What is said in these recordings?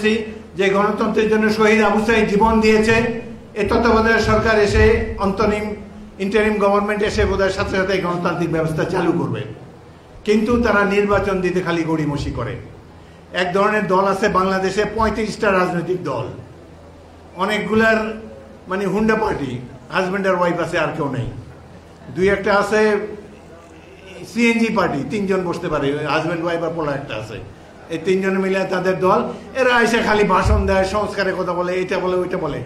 করেছি যে গণতন্ত্রের জন্য শহীদ আবু সাঈদ জীবন দিয়েছে। এই তত্ত্বাবধায়ক সরকার এসে ইন্টারিম গভর্নমেন্ট এসে বোধহয় সাথে সাথে গণতান্ত্রিক ব্যবস্থা চালু করবে, কিন্তু তারা নির্বাচন দিতে খালি গড়িমসি করে। এক ধরনের দল আছে বাংলাদেশে 35টা রাজনৈতিক দল, অনেকগুলার মানে হুন্ডা পার্টি, হাজব্যান্ড আর ওয়াইফ আছে, আর কেউ নেই। দুই একটা আছে সিএনজি পার্টি, 3 জন বসতে পারে, হাজব্যান্ড ওয়াইফ আর পোলা একটা আছে। এই 3 জনে মিলে তাদের দল। এরা এসে খালি ভাষণ দেয়, সংস্কারের কথা বলে, এটা বলে ওইটা বলে।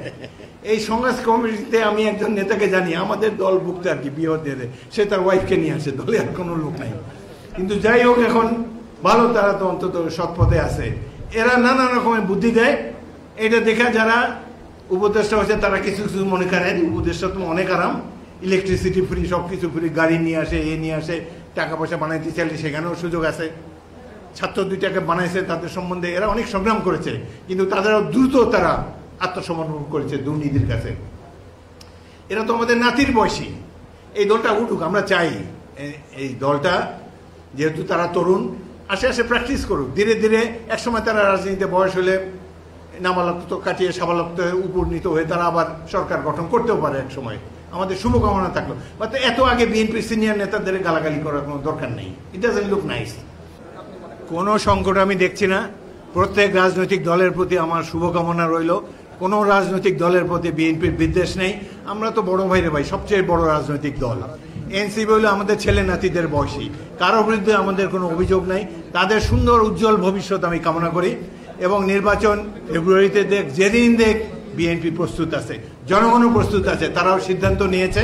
এই সমাজ কমিটিতে আমি একজন নেতাকে জানি, আমাদের দল ভুক্তে আর কি, বিয়ে দিয়ে দেয়, সে তার ওয়াইফকে নিয়ে আসে, দলে আর কোনো লোক নাই। কিন্তু যাই হোক, এখন ভালো, তারা তো অন্তত সৎ পথে আছে। এরা নানা রকমের বুদ্ধি দেয়। এটা দেখে যারা উপদেষ্টা হয়েছে তারা কিছু কিছু মনে করেন উপদেষ্টা তো অনেক আরাম, ইলেকট্রিসিটি ফ্রি, সবকিছু ফ্রি, গাড়ি নিয়ে আসে, এ নিয়ে আসে, টাকা পয়সা বানাইতে চাইলে সেখানেও সুযোগ আছে। ছাত্র 2টাকে বানাইছে, তাদের সম্বন্ধে এরা অনেক সংগ্রাম করেছে, কিন্তু তাদেরও দ্রুত তারা আত্মসমর্পণ করেছে দুর্নীতির কাছে। এরা তো আমাদের নাতির বয়সী। এই দলটা উঠুক, আমরা চাই এই দলটা, যেহেতু তারা তরুণ, আস্তে আস্তে প্র্যাকটিস করুক, ধীরে ধীরে। একসময় তারা রাজনীতিতে বয়স হলে নাবালকত্ব কাটিয়ে সাবালকত্বে উপনীত হয়ে তারা আবার সরকার গঠন করতেও পারে এক সময়। আমাদের শুভকামনা থাকলো। বাট এত আগে বিএনপির সিনিয়র নেতাদের গালাগালি করার কোনো দরকার নেই। It doesn't look nice. কোনো সংকট আমি দেখছি না। প্রত্যেক রাজনৈতিক দলের প্রতি আমার শুভকামনা রইল। কোনো রাজনৈতিক দলের প্রতি বিএনপির বিদ্বেষ নেই। আমরা তো বড় ভাইরে ভাই, সবচেয়ে বড় রাজনৈতিক দল। এনসিপি হলো আমাদের ছেলে নাতিদের বয়সী, কারো বিরুদ্ধে আমাদের কোনো অভিযোগ নাই। তাদের সুন্দর উজ্জ্বল ভবিষ্যৎ আমি কামনা করি, এবং নির্বাচন ফেব্রুয়ারিতে যেদিন বিএনপি প্রস্তুত আছে, জনগণও প্রস্তুত আছে, তারাও সিদ্ধান্ত নিয়েছে।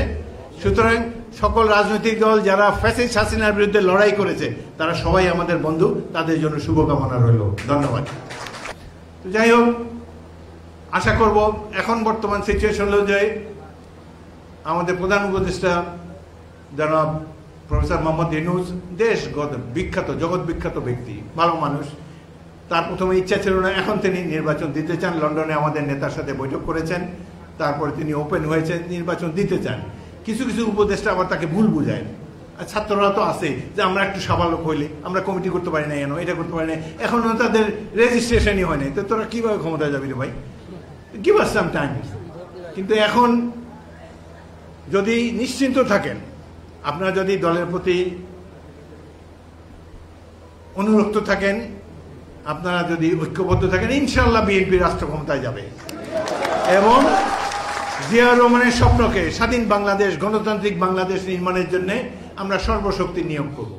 সুতরাং সকল রাজনৈতিক দল যারা ফ্যাসিস্ট হাসিনার বিরুদ্ধে লড়াই করেছে তারা সবাই আমাদের বন্ধু, তাদের জন্য শুভকামনা রইল। ধন্যবাদ। যাই হোক, আশা করব এখন বর্তমান সিচুয়েশন হলো যে আমাদের প্রধান উপদেষ্টা জনাব প্রফেসর মোহাম্মদ ইউনূস দেশগত বিখ্যাত, জগৎ বিখ্যাত ব্যক্তি, ভালো মানুষ। তার প্রথমে ইচ্ছা ছিল না, এখন তিনি নির্বাচন দিতে চান। লন্ডনে আমাদের নেতার সাথে বৈঠক করেছেন, তারপরে তিনি ওপেন হয়েছেন, নির্বাচন দিতে চান। কিছু কিছু উপদেষ্টা আবার তাকে ভুল বুঝায়। আর ছাত্ররা তো আছে যে আমরা একটু সাবালক হইলে আমরা কমিটি করতে পারি না, এটা করতে পারি না, এখনো তাদের রেজিস্ট্রেশনই হয় নাই, তো তোরা কিভাবে ক্ষমতায় যাবি রে ভাই? Give us some time. কিন্তু এখন যদি নিশ্চিন্ত থাকেন, আপনারা যদি দলের প্রতি অনুরক্ত থাকেন, আপনারা যদি ঐক্যবদ্ধ থাকেন, ইনশাআল্লাহ বিএনপি রাষ্ট্র ক্ষমতায় যাবে, এবং জিয়াউর রহমানের স্বপ্নকে স্বাধীন বাংলাদেশ, গণতান্ত্রিক বাংলাদেশ নির্মাণের জন্য আমরা সর্বশক্তি নিয়োগ করব।